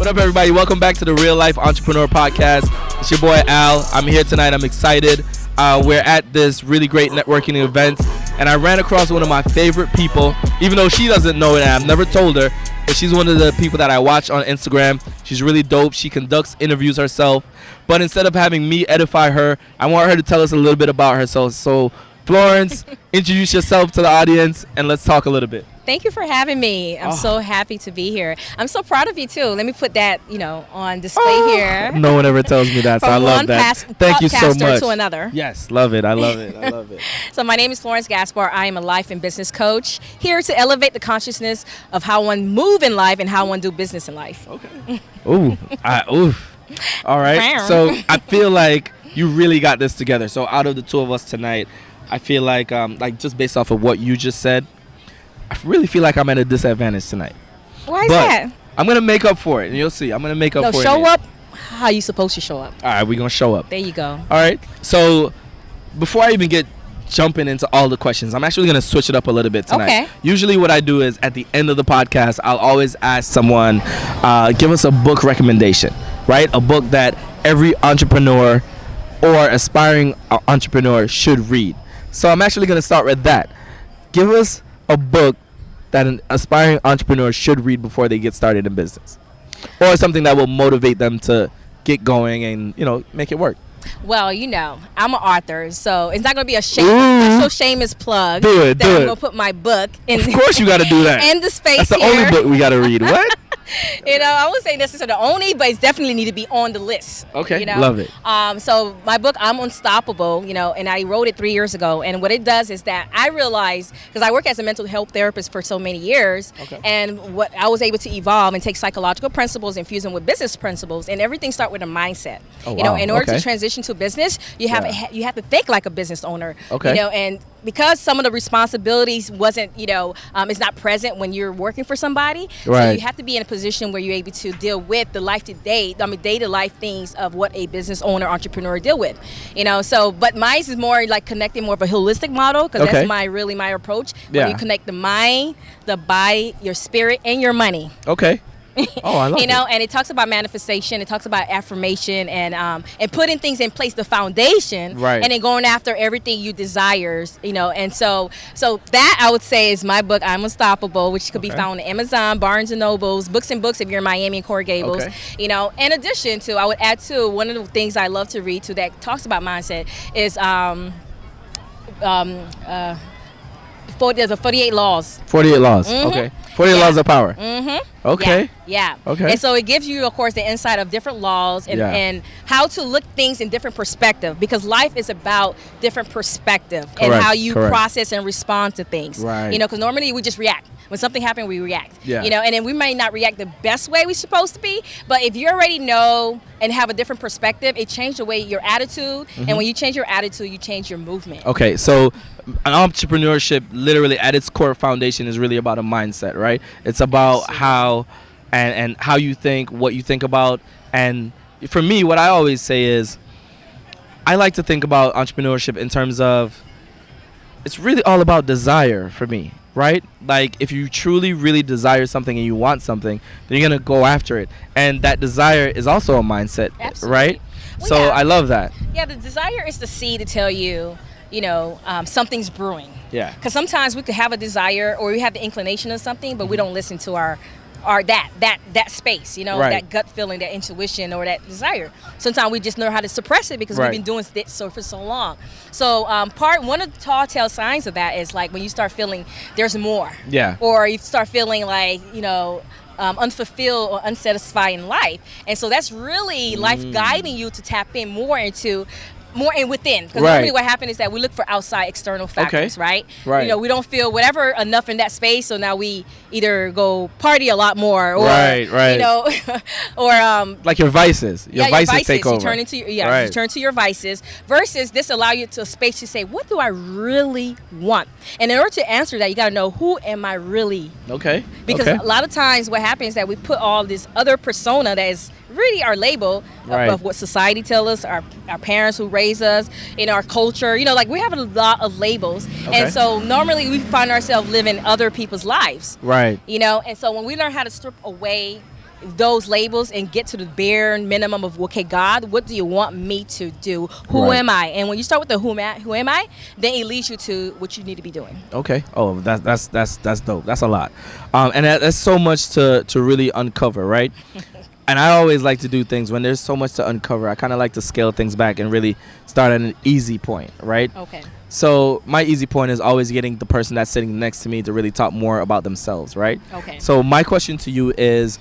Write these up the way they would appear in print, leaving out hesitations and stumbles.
What up, everybody? Welcome back to the Real Life Entrepreneur Podcast. It's your boy, Al. I'm here tonight. I'm excited. We're at this really great networking event, and I ran across one of my favorite people, even though she doesn't know it, and I've never told her, but she's one of the people that I watch on Instagram. She's really dope. She conducts interviews herself, but instead of having me edify her, I want her to tell us a little bit about herself. So, Florence, introduce yourself to the audience, and let's talk a little bit. Thank you for having me. I'm so happy to be here. I'm so proud of you, too. Let me put that, on display here. No one ever tells me that, so I love that. Thank you so much. To another. Yes, love it. I love it. I love it. So my name is Florence Gaspard. I am a life and business coach, here to elevate the consciousness of how one move in life and how one do business in life. Okay. Ooh. All right. So I feel like you really got this together. So out of the two of us tonight, I feel like just based off of what you just said, I really feel like I'm at a disadvantage tonight. Why is that? I'm going to make up for it, and you'll see. I'm going to make up for it. Show up how you supposed to show up. All right, we're going to show up. There you go. All right. So before I even get jumping into all the questions, I'm actually going to switch it up a little bit tonight. Okay. Usually what I do is at the end of the podcast, I'll always ask someone, give us a book recommendation, right? A book that every entrepreneur or aspiring entrepreneur should read. So I'm actually going to start with that. Give us a book that an aspiring entrepreneur should read before they get started in business, or something that will motivate them to get going and make it work. Well, I'm an author, so it's not going to be a shameless plug. Do it. I'm going to put my book in. Of course you got to do that. In the space. That's the only book we got to read. What? I wouldn't say necessarily the only, but it's definitely need to be on the list. Okay, love it. So my book, I'm Unstoppable, and I wrote it 3 years ago. And what it does is that I realized, because I work as a mental health therapist for so many years, and what I was able to evolve and take psychological principles and fuse them with business principles, and everything start with a mindset. In order to transition to business, you have to think like a business owner. And because some of the responsibilities wasn't, is not present when you're working for somebody, so you have to be in a position where you're able to deal with the day-to-life things of what a business owner, entrepreneur deal with. But mine is more like connecting more of a holistic model, because that's my approach. When you connect the mind, the body, your spirit, and your money. Okay. Oh, I love it. And it talks about manifestation. It talks about affirmation and putting things in place, the foundation, and then going after everything you desires. And so that I would say is my book, I'm Unstoppable, which could be found on Amazon, Barnes and Nobles, Books and Books if you're in Miami and Coral Gables. In addition to, I would add to one of the things I love to read too that talks about mindset is there's a 48 laws. 48 laws. Mm-hmm. Okay. 48 laws of power. Mm-hmm. Okay. Yeah. Okay. And so it gives you, of course, the insight of different laws and how to look things in different perspective, because life is about different perspective and how you process and respond to things. Right. Because normally we just react. When something happens, we react. Yeah. And then we may not react the best way we're supposed to be, but if you already know and have a different perspective, it changes the way your attitude. And when you change your attitude, you change your movement. Okay, so entrepreneurship, literally at its core foundation, is really about a mindset, right? It's about how and how you think, what you think about. And for me, what I always say is, I like to think about entrepreneurship in terms of, it's really all about desire for me, right? Like, if you truly, really desire something and you want something, then you're going to go after it. And that desire is also a mindset, right? Well, so I love that. Yeah, the desire is the seed to tell you, something's brewing. Yeah. Because sometimes we could have a desire or we have the inclination of something, but we don't listen to our that space, that gut feeling, that intuition, or that desire. Sometimes we just know how to suppress it because we've been doing it for so long. So one of the tall tale signs of that is like when you start feeling there's more. Yeah. Or you start feeling like, unfulfilled or unsatisfied in life. And so that's really life guiding you to tap in more and within, because normally what happens is that we look for outside external factors, right? We don't feel whatever enough in that space, so now we either go party a lot more, or or like your vices, your vices take over. You turn into you turn to your vices, versus this allow you to a space to say, what do I really want? And in order to answer that, you got to know, who am I really? Because a lot of times what happens is that we put all this other persona that is really our label of what society tells us, our parents who raise us, in our culture, like we have a lot of labels. And so normally we find ourselves living other people's lives. And so when we learn how to strip away those labels and get to the bare minimum of, okay, God, what do you want me to do? Who am I? And when you start with the who am I, then it leads you to what you need to be doing. Okay. Oh, that's dope. That's a lot. And that's so much to really uncover, right? And I always like to do things when there's so much to uncover. I kind of like to scale things back and really start at an easy point, right? Okay. So my easy point is always getting the person that's sitting next to me to really talk more about themselves, right? Okay. So my question to you is,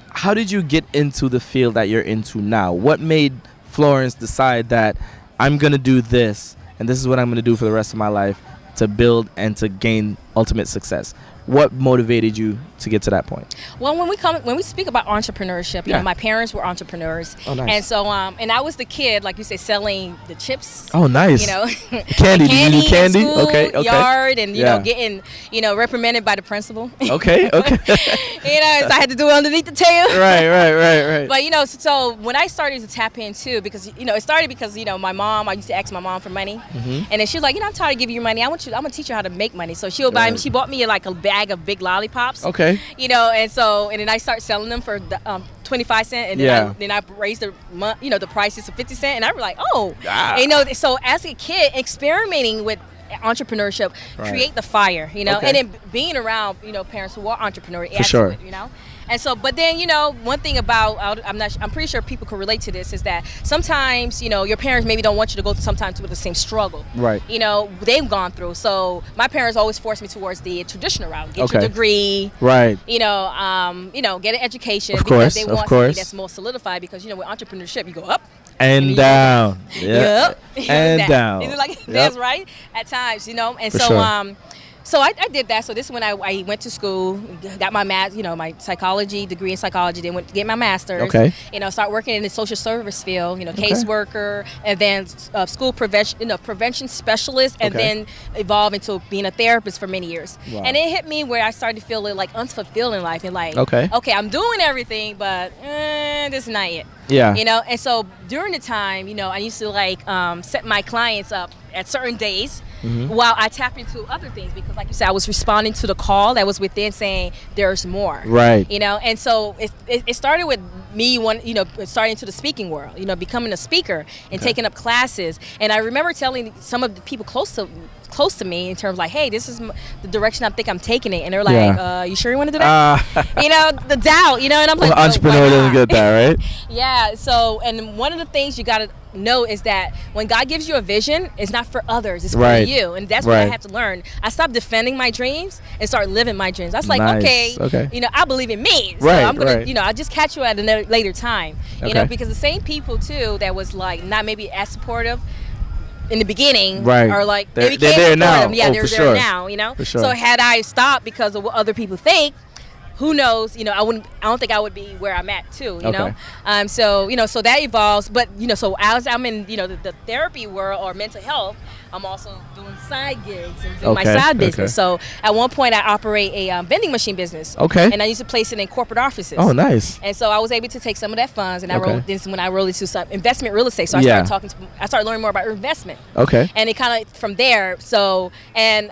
how did you get into the field that you're into now? What made Florence decide that I'm going to do this and this is what I'm going to do for the rest of my life to build and to gain ultimate success? What motivated you to get to that point? Well, when we speak about entrepreneurship, you know, my parents were entrepreneurs. Oh, nice. And so, and I was the kid, like you say, selling the chips. Oh, nice. You know, candy. Did you do candy? In school, okay. yard, and you know, getting reprimanded by the principal. Okay. So I had to do it underneath the tail. Right. But so when I started to tap into, because it started because my mom, I used to ask my mom for money, and then she was like, I'm tired of giving you money. I'm gonna teach you how to make money. So she bought me like a bag of big lollipops. Okay. And then I start selling them for 25 cents, and then I raised the prices to 50 cents, and I was like, so as a kid experimenting with entrepreneurship, create the fire, and then being around parents who are entrepreneurs, for sure. And so, but then, one thing about, I'm pretty sure people can relate to this, is that sometimes, your parents maybe don't want you to go sometimes with the same struggle. Right. They've gone through. So my parents always forced me towards the traditional route. Get your degree. Right. Get an education. Of course, because they want something that's more solidified, because, with entrepreneurship, you go up. And down. Yep. And down. Is it like this, right? At times, And for so, sure. So I did that. So this is when I went to school, got my my psychology degree in psychology, then went to get my master's. Okay. Start working in the social service field, caseworker, and then school prevention specialist, and then evolve into being a therapist for many years. Wow. And it hit me where I started to feel like unfulfilled in life, and like, okay, I'm doing everything, but this is not it. Yeah. And so during the time, I used to set my clients up at certain days while I tap into other things, because like you said, I was responding to the call that was within saying there's more. Right. And so it started with me starting into the speaking world, becoming a speaker and taking up classes. And I remember telling some of the people close to me in terms like, hey, this is the direction I think I'm taking it, and they're like, you sure you want to do that? The doubt, and I'm like, entrepreneur doesn't get that, right? Yeah. So, and one of the things you got to know is that when God gives you a vision, it's not for others, it's for you. And that's what I have to learn. I stopped defending my dreams and start living my dreams. I was like, okay, I believe in me, so I'm gonna I just catch you at a later time, because the same people too that was like not maybe as supportive in the beginning, are like they're there now. Yeah, they're there now. For sure. So had I stopped because of what other people think, who knows? I don't think I would be where I'm at too. So so that evolves. But so as I'm in the therapy world or mental health, I'm also doing side gigs and doing my side business. So at one point, I operate a vending machine business. Okay. And I used to place it in corporate offices. Oh, nice. And so I was able to take some of that funds, and I rolled this when I rolled into some investment real estate. So I started learning more about investment. Okay. And it kind of from there. So and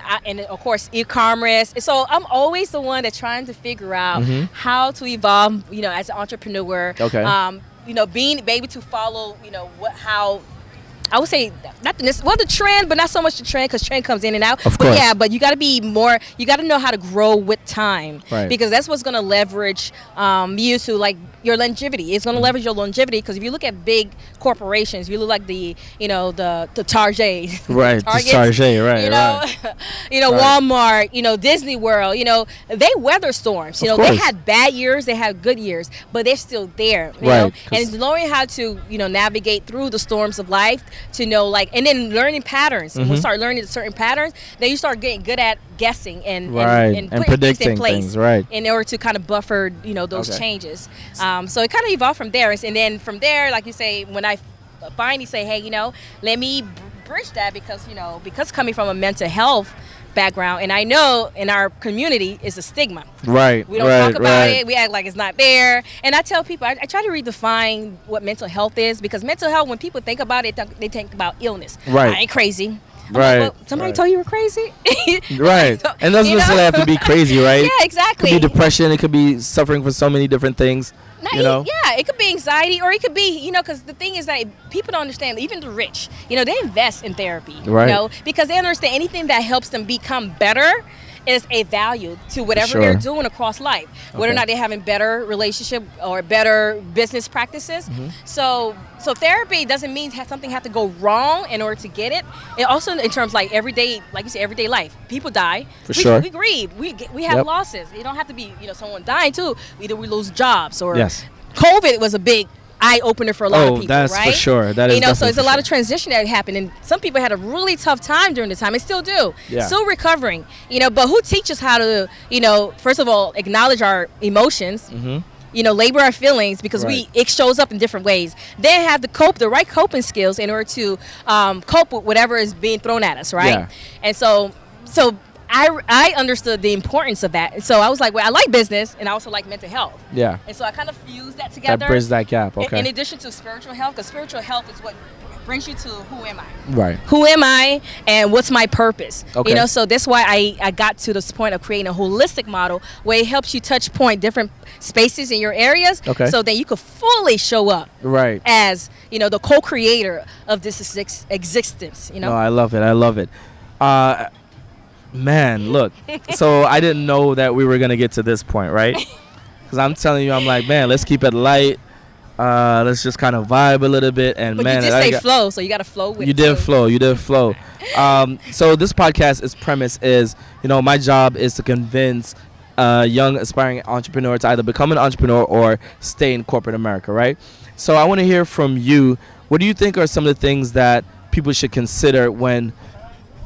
of course e-commerce. So I'm always the one that's trying to figure out how to evolve. As an entrepreneur. Okay. Being able to follow. How. I would say the trend, but not so much the trend, because trend comes in and out. Of course. But but you got to be more. You got to know how to grow with time, right? Because that's what's going to leverage you to your longevity. It's going to leverage your longevity, because if you look at big corporations, you look like the Target, right? Target, right? Walmart, Disney World, they weather storms. They had bad years, they had good years, but they're still there. Right. And learning how to navigate through the storms of life. To know and then learning patterns. When you start learning certain patterns, then you start getting good at guessing and putting predicting things in place, right? In order to kind of buffer those changes. So it kind of evolved from there, and then from there, like you say, when I finally say, hey, let me bridge that, because coming from a mental health background, and I know in our community is a stigma. Right. We don't talk about it. We act like it's not there. And I tell people, I try to redefine what mental health is, because mental health, when people think about it, they think about illness. Right. I ain't crazy. I'm like, Right. well, somebody Right. told you were crazy. Right. And it doesn't You know? necessarily have to be crazy, right? Yeah, exactly. It could be depression. It could be suffering from so many different things. You know? Yeah, it could be anxiety, or it could be, because the thing is that people don't understand, even the rich, they invest in therapy, Right. because they understand anything that helps them become better is a value to whatever Sure. they're doing across life, whether or Okay. not they're having better relationship or better business practices. Mm-hmm. So therapy doesn't mean something have to go wrong in order to get it. It also, in terms like everyday, like you say, everyday life, people die. For sure. We grieve. We have Yep. losses. It don't have to be someone dying too. Either we lose jobs or Yes. COVID was a big eye opener for a lot of people. That's right? for sure. That is so definitely it's a for lot sure. of transition that happened, and some people had a really tough time during the time. They still do. Yeah. Still recovering. But who teaches how to first of all acknowledge our emotions. Mm-hmm. Labor our feelings, because Right. it shows up in different ways. Then have the right coping skills in order to cope with whatever is being thrown at us, right? Yeah. And so I understood the importance of that. And so I was like, well, I like business and I also like mental health. Yeah. And so I kind of fused that together. That bridges that gap. In Okay. addition to spiritual health, because spiritual health is what brings you to who am I? Right. Who am I and what's my purpose? Okay. So that's why I got to this point of creating a holistic model where it helps you touch point different spaces in your areas, Okay. so that you could fully show up Right. as, the co-creator of this existence, No, I love it. I love it. Man, look. So I didn't know that we were gonna get to this point, right? Because I'm telling you, I'm like, man, let's keep it light. Let's just kind of vibe a little bit. And But man, you just say flow, so you got to flow with you it. did too. flow. You did flow. So this podcast's premise is, my job is to convince a young aspiring entrepreneur to either become an entrepreneur or stay in corporate America, right? So I want to hear from you. What do you think are some of the things that people should consider when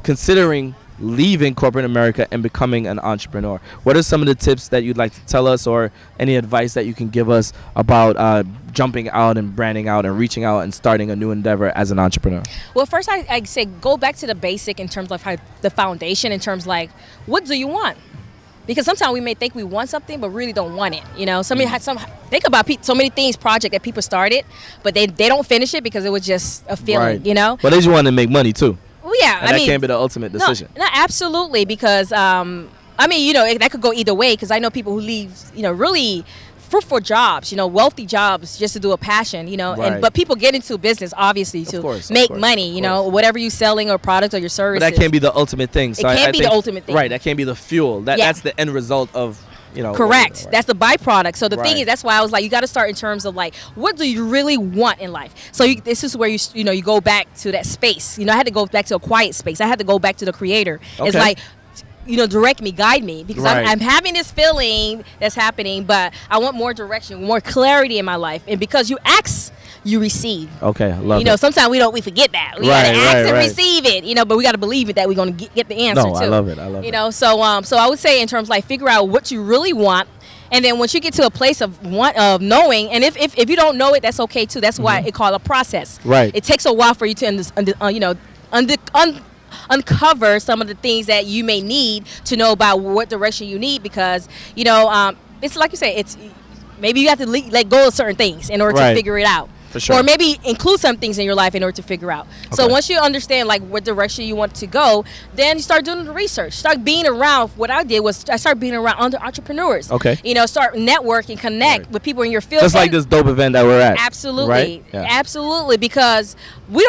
considering leaving corporate America and becoming an entrepreneur? What are some of the tips that you'd like to tell us, or any advice that you can give us about jumping out and branding out and reaching out and starting a new endeavor as an entrepreneur? Well, first I say go back to the basic in terms of how the foundation, in terms like, what do you want? Because sometimes we may think we want something, but really don't want it. Somebody had think about so many things, project that people started, but they don't finish it because it was just a feeling. Right. But they just want to make money too. Well, yeah, And that can't be the ultimate decision. No, absolutely, because that could go either way. Because I know people who leave, really fruitful jobs, wealthy jobs, just to do a passion, Right. but people get into business obviously to make money, whatever you're selling or product or your services. But that can't be the ultimate thing. So It can't I be think, the ultimate thing. Right. That can't be the fuel. That's the end result of. Correct. Right. That's the byproduct. So the thing Right. is, that's why I was like, you got to start in terms of like, what do you really want in life? So this is where you go back to that space. I had to go back to a quiet space. I had to go back to the creator. It's Okay. like, direct me, guide me, because Right. I'm having this feeling that's happening, but I want more direction, more clarity in my life. And because you ask, you receive. Okay, I love it. Sometimes we forget that. We Right, gotta ask right, and right. receive it, but we gotta believe it that we're gonna get the answer No, too. I love it. I love it. So I would say in terms like figure out what you really want. And then once you get to a place of knowing, and if you don't know it, that's okay too. That's why it called a process. Right. It takes a while for you to uncover some of the things that you may need to know about what direction you need, because it's like you say, it's maybe you have to let go of certain things in order Right. to figure it out. For sure. Or maybe include some things in your life in order to figure out. So Okay. once you understand like what direction you want to go, then you start doing the research. Start being around. What I did was I started being around other entrepreneurs. Okay. Start networking, connect Right. with people in your field. Just like And- this dope event that we're at. Absolutely, Right? Yeah. absolutely, because we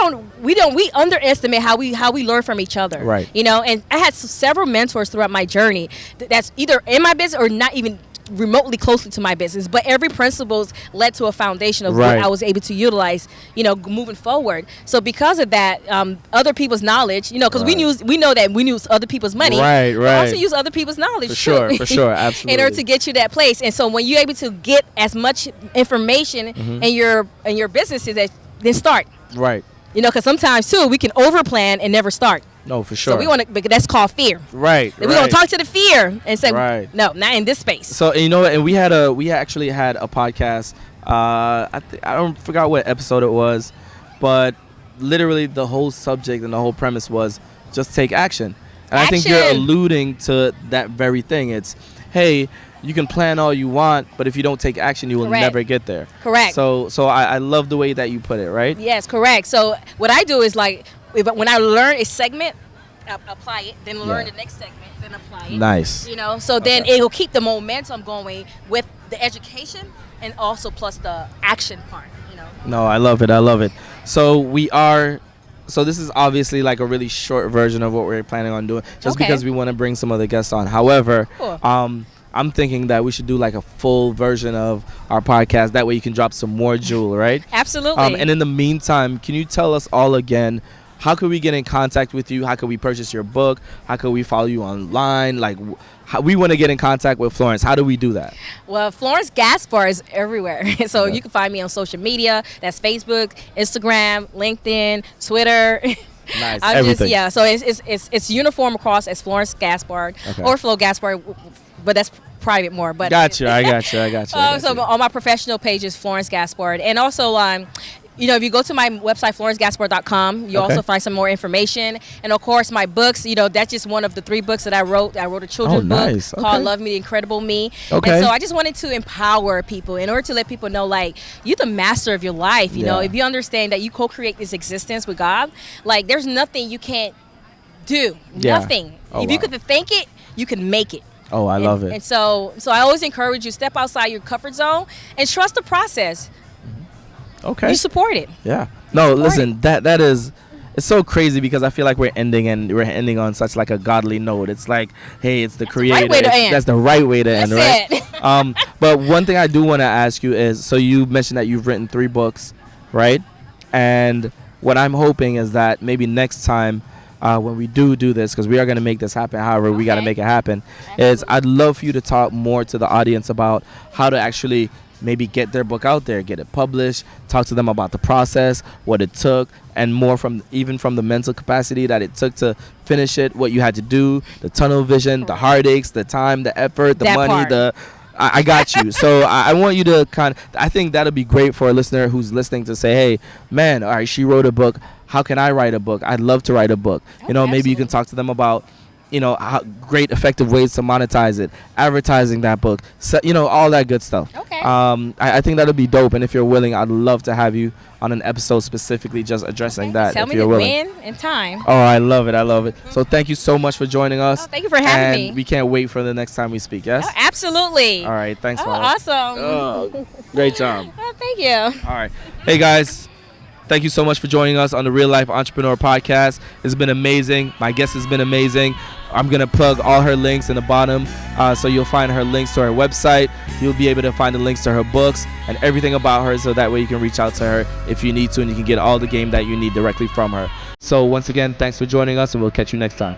underestimate how we learn from each other. Right. And I had several mentors throughout my journey that's either in my business or not even remotely closely to my business, but every principles led to a foundation of Right. what I was able to utilize, moving forward. So because of that, other people's knowledge, because Right. we know that we use other people's money, Right, but right. also use other people's knowledge For sure, too. for sure, absolutely. In order to get you that place. And so when you're able to get as much information Mm-hmm. in your businesses, then start. Right. Because sometimes too we can overplan and never start. No, for sure. So we want to, because that's called fear. Right. We're gonna talk to the fear and say, Right. no, not in this space. So and we actually had a podcast. I don't forgot what episode it was, but literally the whole subject and the whole premise was just take action. And I think you're Action. alluding to that very thing. It's, hey, you can plan all you want, but if you don't take action, you will Correct. never get there. Correct. So I love the way that you put it, right? Yes, correct. So what I do is like, when I learn a segment, apply it, then learn the next segment, then apply it. Nice. You know, so then it'll keep the momentum going with the education and also plus the action part. You know. No, I love it. I love it. So this is obviously like a really short version of what we're planning on doing, just because we want to bring some other guests on. However, cool. I'm thinking that we should do like a full version of our podcast. That way you can drop some more jewel, right? Absolutely. And in the meantime, can you tell us all again, how can we get in contact with you? How can we purchase your book? How can we follow you online? Like, how, we want to get in contact with Florence. How do we do that? Well, Florence Gaspard is everywhere. So you can find me on social media. That's Facebook, Instagram, LinkedIn, Twitter. Nice. Everything. So it's uniform across as Florence Gaspard or Flo Gaspard, but that's private more. But Gotcha. I got you. So on my professional page is Florence Gaspard, and also you know, if you go to my website, florencegaspard.com, you also find some more information. And, of course, my books, you know, that's just one of the 3 books that I wrote. I wrote a children's book called Love Me, The Incredible Me. And so I just wanted to empower people in order to let people know, like, you're the master of your life. You know, if you understand that you co-create this existence with God, like, there's nothing you can't do. Nothing. If you could think it, you can make it. Oh, I love it. And so I always encourage you, step outside your comfort zone and trust the process. Okay. You support it. Yeah. No, listen, that is, it's so crazy because I feel like we're ending on such like a godly note. It's like, hey, it's the creator. That's the right way to end, right? But one thing I do want to ask you is, so you mentioned that you've written 3 books, right? And what I'm hoping is that maybe next time when we do this, because we are going to make this happen, however we got to make it happen, is I'd love for you to talk more to the audience about how to actually maybe get their book out there, get it published, talk to them about the process, what it took, and more from the mental capacity that it took to finish it, what you had to do, the tunnel vision, the heartaches, the time, the effort, the money, I got you. So I want you to I think that'll be great for a listener who's listening to say, hey, man, all right, she wrote a book. How can I write a book? I'd love to write a book. You know, maybe you can talk to them about, you know, how great effective ways to monetize it, advertising that book, so, you know, all that good stuff. I think that'll be dope, and if you're willing, I'd love to have you on an episode specifically just addressing that. Tell if me you're the willing. when and time. Oh, I love it. So thank you so much for joining us. Thank you for having me. We can't wait for the next time we speak. Yes. Absolutely. All right. Thanks, Awesome. Oh, great job. Thank you. All right. Hey guys. Thank you so much for joining us on the Real Life Entrepreneur Podcast. It's been amazing. My guest has been amazing. I'm going to plug all her links in the bottom. So you'll find her links to her website. You'll be able to find the links to her books and everything about her. So that way you can reach out to her if you need to, and you can get all the game that you need directly from her. So once again, thanks for joining us, and we'll catch you next time.